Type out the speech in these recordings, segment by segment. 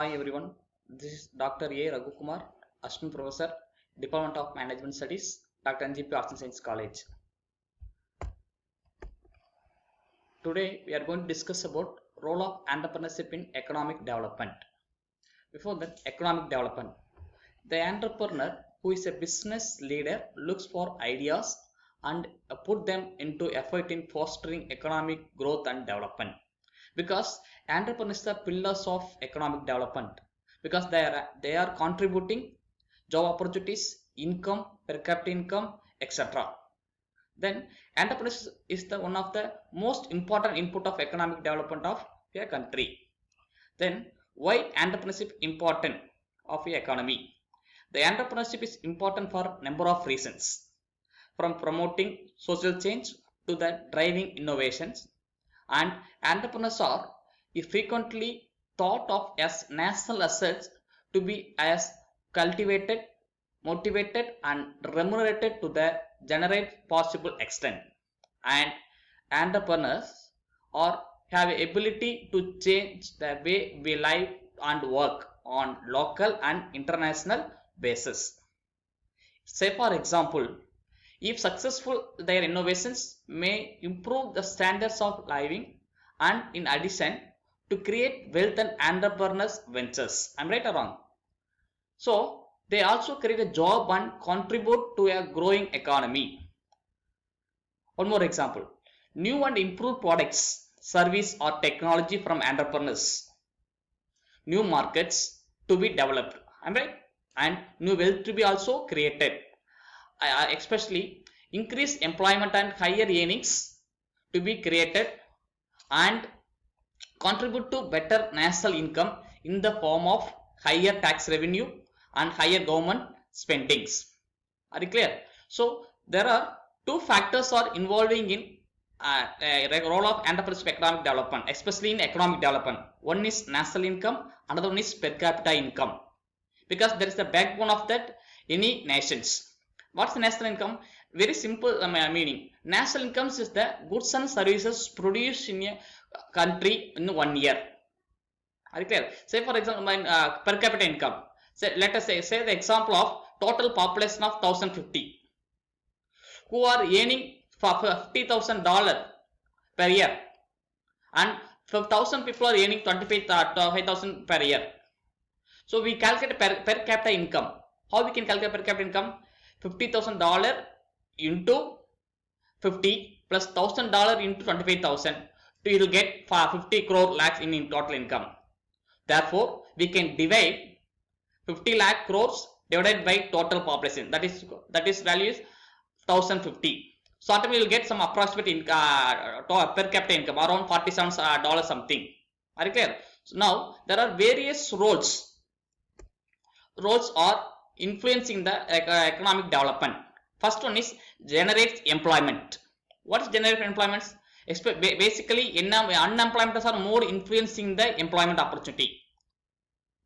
Hi everyone, this is Dr. A. Raghukumar, Assistant Professor, Department of Management Studies, Dr. NGP Arts and Science College. Today we are going to discuss about role of entrepreneurship in economic development. Before that, economic development. The entrepreneur who is a business leader looks for ideas and put them into effort in fostering economic growth and development. Because entrepreneurs are pillars of economic development because they are contributing job opportunities, income, per capita income, etc. Then entrepreneurs is the one of the most important input of economic development of a country. Then why entrepreneurship important of the economy? The entrepreneurship is important for number of reasons, from promoting social change to the driving innovations. And entrepreneurs are frequently thought of as national assets to be as cultivated, motivated and remunerated to the generate possible extent. And entrepreneurs are have ability to change the way we live and work on local and international basis. Say for example, if successful, their innovations may improve the standards of living and in addition to create wealth and entrepreneurs ventures. I'm right or wrong? So they also create a job and contribute to a growing economy. One more example, new and improved products, service or technology from entrepreneurs, new markets to be developed. I'm right? And new wealth to be also created. Especially increased employment and higher earnings to be created and contribute to better national income in the form of higher tax revenue and higher government spendings. Are you clear? So there are two factors are involving in role of entrepreneurship economic development, especially in economic development. One is national income, another one is per capita income, because there is the backbone of that any nations. What's the national income? Very simple meaning. National income is the goods and services produced in a country in 1 year. Are you clear? Say for example, per capita income. Say, let us say the example of total population of 1050 who are earning for $50,000 per year, and 5,000 people are earning 25,000 per year. So we calculate per capita income. How we can calculate per capita income? $50,000 into 50 plus $1,000 into 25,000, it will get 50 crore lakhs in total income. Therefore, we can divide 50 lakh crores divided by total population. That is value is 1,050. So we will get some approximate per capita income around $47 something. Are you clear? So now there are various roles are influencing the economic development. First one is generates employment. What is generate employment? Basically, unemployment are more influencing the employment opportunity,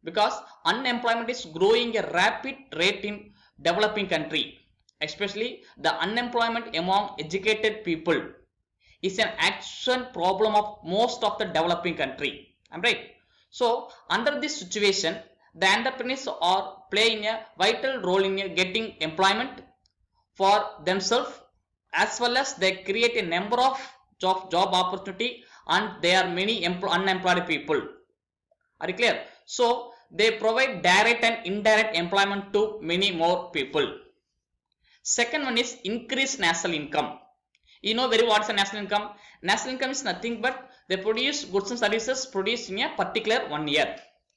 because unemployment is growing a rapid rate in developing country. Especially the unemployment among educated people is an actual problem of most of the developing country. I'm right. So under this situation, the entrepreneurs are playing a vital role in getting employment for themselves, as well as they create a number of job opportunity, and there are many unemployed people. Are you clear? So they provide direct and indirect employment to many more people. Second one is increased national income. You know very what's a national income? National income is nothing but they produce goods and services produced in a particular 1 year.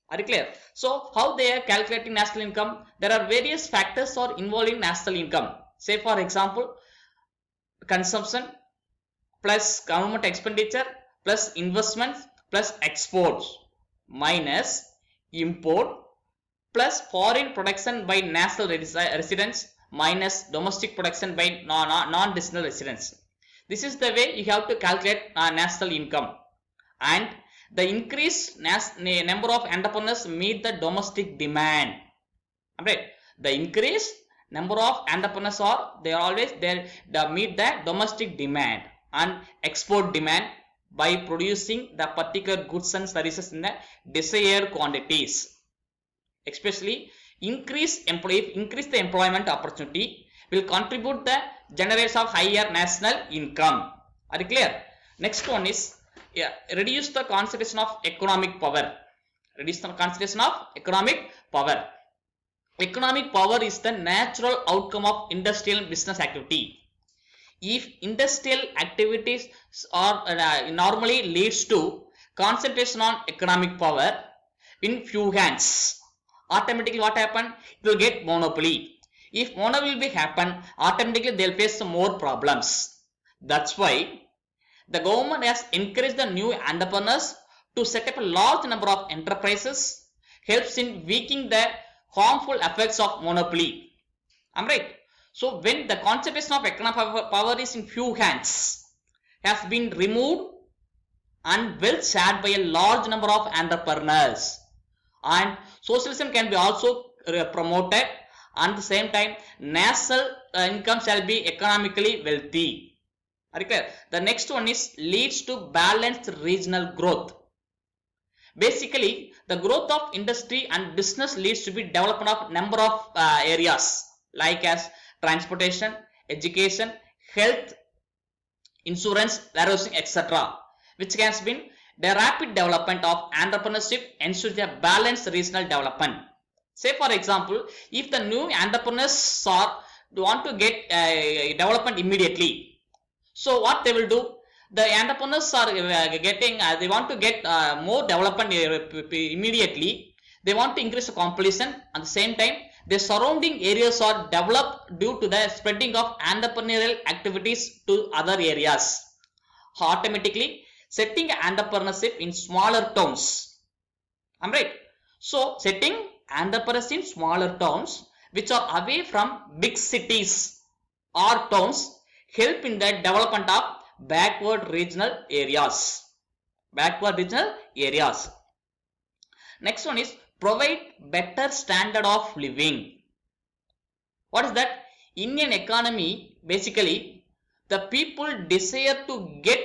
Are you clear? So how they are calculating national income? There are various factors are involved in national income. Say for example, consumption plus government expenditure plus investments plus exports minus import plus foreign production by national residents minus domestic production by non-national residents. This is the way you have to calculate national income. And the increased number of entrepreneurs meet the domestic demand. Right? The increased number of entrepreneurs are they always they meet the domestic demand and export demand by producing the particular goods and services in the desired quantities. Especially increase the employment opportunity will contribute the generation of higher national income. Are you clear? Next one is reduce the concentration of economic power. Reduce the concentration of economic power. Economic power is the natural outcome of industrial business activity. If industrial activities are normally leads to concentration on economic power in few hands, automatically what happen? It will get monopoly. If monopoly will happen, automatically they will face some more problems. That's why the government has encouraged the new entrepreneurs to set up a large number of enterprises, helps in weakening the harmful effects of monopoly. Am I right? So when the concentration of economic power is in few hands has been removed and wealth shared by a large number of entrepreneurs, and socialism can be also promoted, and at the same time national income shall be economically wealthy. Are you clear? The next one is leads to balanced regional growth. Basically, the growth of industry and business leads to be development of number of areas like as transportation, education, health, insurance, warehousing, etc., which has been the rapid development of entrepreneurship ensures a balanced regional development. Say for example, if the new entrepreneurs want to get development immediately, so what they will do? The entrepreneurs are they want to get more development immediately. They want to increase the competition. At the same time, the surrounding areas are developed due to the spreading of entrepreneurial activities to other areas. Automatically, setting entrepreneurship in smaller towns. I'm right. So, setting entrepreneurs in smaller towns which are away from big cities or towns help in the development of backward regional areas. Next one is provide better standard of living. What is that? In an economy, basically, the people desire to get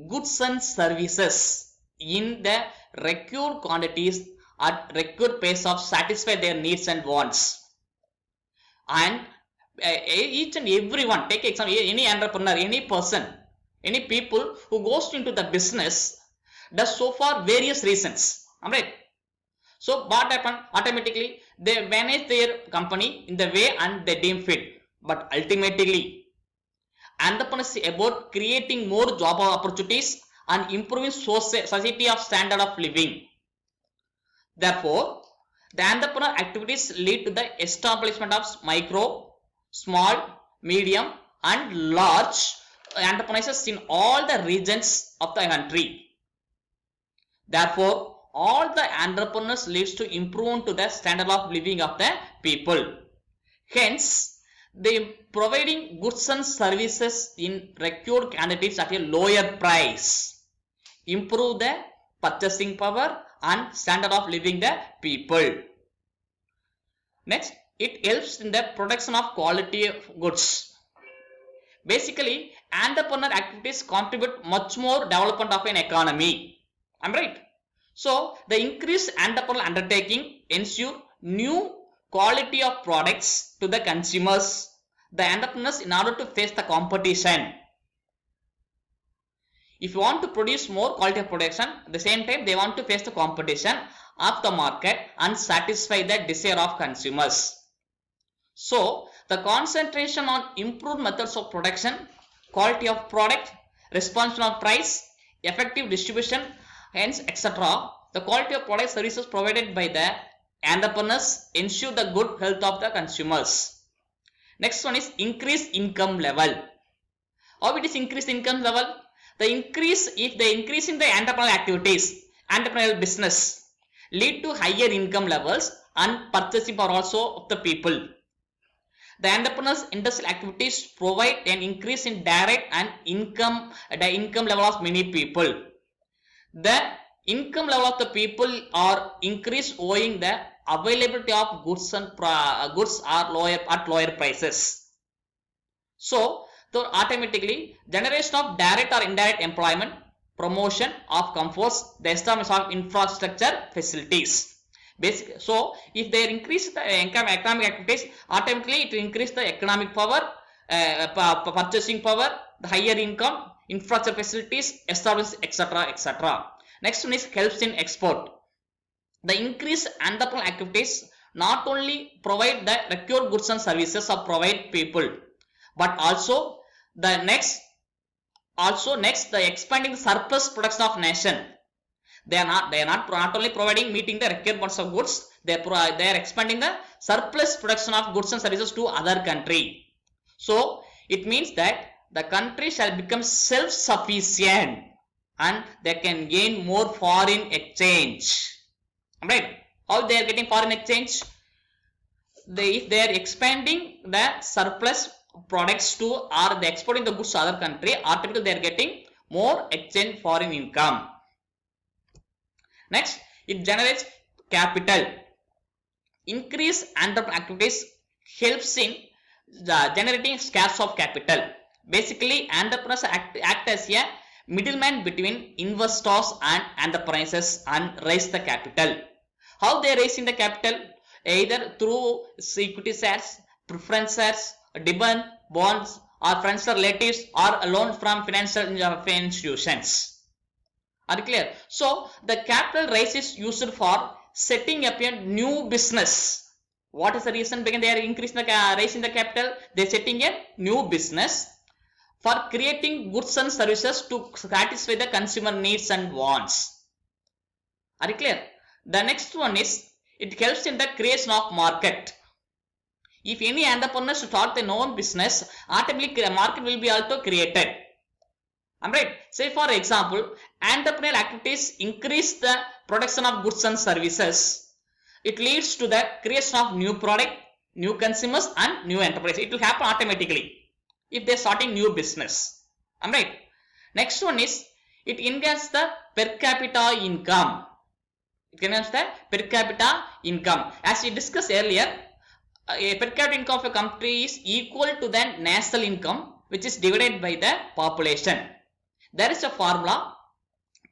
goods and services in the required quantities at required pace of satisfy their needs and wants. And each and everyone, take example, any entrepreneur, any person, any people who goes into the business does so for various reasons. Alright. So what happen? Automatically they manage their company in the way and they deem fit. But ultimately, entrepreneurs is about creating more job opportunities and improving society of standard of living. Therefore, the entrepreneur activities lead to the establishment of micro, small, medium and large enterprises in all the regions of the country. Therefore, all the entrepreneurs leads to improve to the standard of living of the people. Hence, they providing goods and services in required quantities at a lower price. Improve the purchasing power and standard of living the people. Next, it helps in the production of quality of goods. Basically, entrepreneur activities contribute much more development of an economy. Am I right? So, the increased entrepreneurial undertaking ensure new quality of products to the consumers, the entrepreneurs, in order to face the competition. If you want to produce more quality of production, at the same time they want to face the competition of the market and satisfy the desire of consumers. So, the concentration on improved methods of production, quality of product, responsiveness of price, effective distribution, hence etc. The quality of product services provided by the entrepreneurs ensure the good health of the consumers. Next one is increased income level. How it is increased income level? The increase, if the increase in the entrepreneurial activities, entrepreneurial business lead to higher income levels and purchasing power also of the people. The entrepreneurs industrial activities provide an increase in direct and the income level of many people. The income level of the people are increased owing the availability of goods and goods are at lower prices. So automatically generation of direct or indirect employment, promotion of comforts, the establishment of infrastructure facilities. Basic. So, if they increase the economic activities, automatically it will increase the economic power, purchasing power, the higher income, infrastructure facilities, establish, etc., etc. Next one is helps in export. The increased entrepreneurial activities not only provide the required goods and services or provide people, but also the next the expanding the surplus production of nation. They are not only providing meeting the requirements of goods, they are expanding the surplus production of goods and services to other country. So it means that the country shall become self-sufficient and they can gain more foreign exchange. Right? How they are getting foreign exchange? If they are expanding the surplus products to, or they exporting the goods to other country, automatically they are getting more exchange foreign income. Next, it generates capital. Increase entrepreneurial activities helps in generating scarce of capital. Basically, entrepreneurs act as a middleman between investors and enterprises and raise the capital. How they are raising the capital? Either through equity shares, preference shares, debent bonds, or friends or relatives, or a loan from financial institutions. Are you clear? So the capital raise is used for setting up a new business. What is the reason behind they are increasing the raising the capital? They are setting a new business for creating goods and services to satisfy the consumer needs and wants. Are you clear? The next one is it helps in the creation of market. If any entrepreneur start their own business, automatically market will be also created. Right? Say for example, entrepreneurial activities increase the production of goods and services. It leads to the creation of new product, new consumers and new enterprise. It will happen automatically if they are starting new business. Right? Next one is it enhances the per capita income. It enhances the per capita income. As we discussed earlier, a per capita income of a country is equal to the national income, which is divided by the population. There is a formula,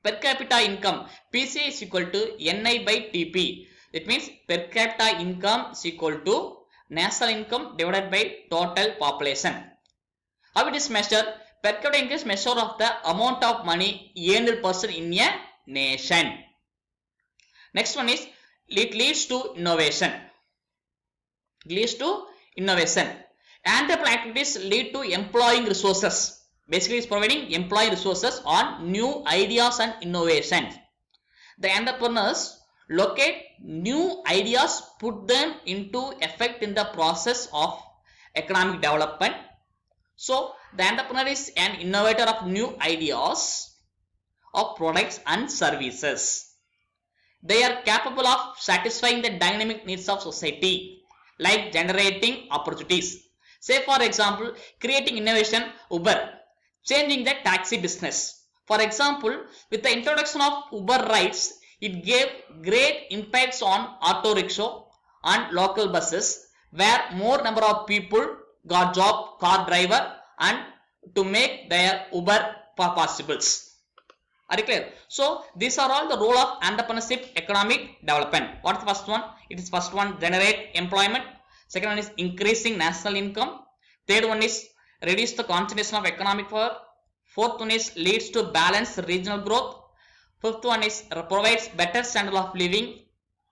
per capita income, PCI is equal to NI by TP. It means per capita income is equal to national income divided by total population. How it is measured? Per capita income is measure of the amount of money earned person in a nation. Next one is it leads to innovation. It leads to innovation. Entrepreneurial activities lead to employing resources. Basically, it's providing employee resources on new ideas and innovations. The entrepreneurs locate new ideas, put them into effect in the process of economic development. So, the entrepreneur is an innovator of new ideas of products and services. They are capable of satisfying the dynamic needs of society, like generating opportunities. Say for example, creating innovation, Uber. Changing the taxi business. For example, with the introduction of Uber rides, it gave great impacts on auto rickshaw and local buses, where more number of people got job, car driver, and to make their Uber possible. Are you clear? So these are all the role of entrepreneurship economic development. What is the first one? It is first one, generate employment. Second one is increasing national income. Third one is reduce the concentration of economic power. Fourth one is leads to balanced regional growth. Fifth one is provides better standard of living.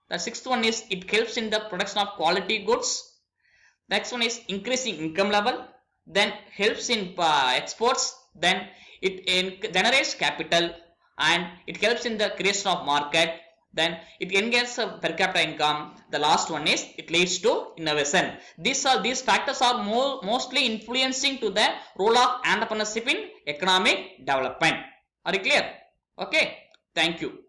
The sixth one is it helps in the production of quality goods. Next one is increasing income level. Then helps in exports. Then it generates capital and it helps in the creation of market. Then it engages per capita income. The last one is it leads to innovation. These factors are mostly influencing to the role of entrepreneurship in economic development. Are you clear? Okay. Thank you.